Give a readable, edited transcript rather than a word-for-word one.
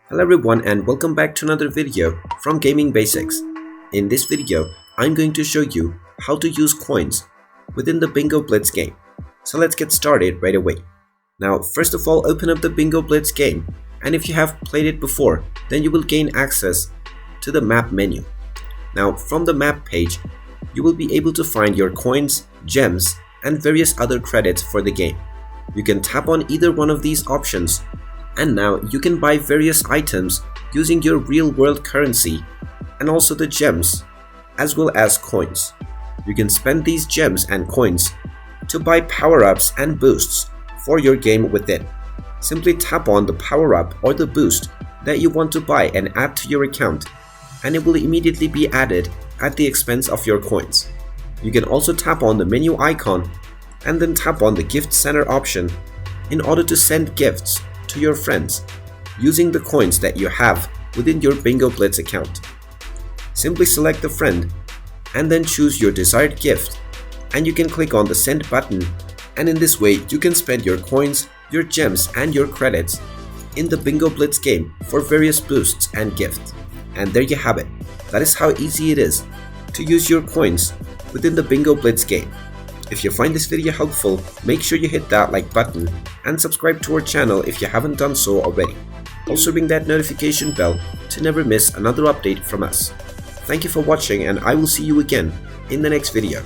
Hello everyone and welcome back to another video from Gaming Basics. In this video, I'm going to show you how to use coins within the Bingo Blitz game. So let's get started right away. Now, first of all, open up the Bingo Blitz game, and if you have played it before, then you will gain access to the map menu. Now, from the map page, you will be able to find your coins, gems, and various other credits for the game. You can tap on either one of these options, and now you can buy various items using your real-world currency and also the gems as well as coins. You can spend these gems and coins to buy power-ups and boosts for your game within. Simply tap on the power-up or the boost that you want to buy and add to your account, and it will immediately be added at the expense of your coins. You can also tap on the menu icon and then tap on the gift center option in order to send gifts to your friends using the coins that you have within your Bingo Blitz account. Simply select the friend and then choose your desired gift, and you can click on the send button, and in this way you can spend your coins, your gems and your credits in the Bingo Blitz game for various boosts and gifts. And there you have it. That is how easy it is to use your coins within the Bingo Blitz game. If you find this video helpful, make sure you hit that like button and subscribe to our channel if you haven't done so already. Also ring that notification bell to never miss another update from us. Thank you for watching, and I will see you again in the next video.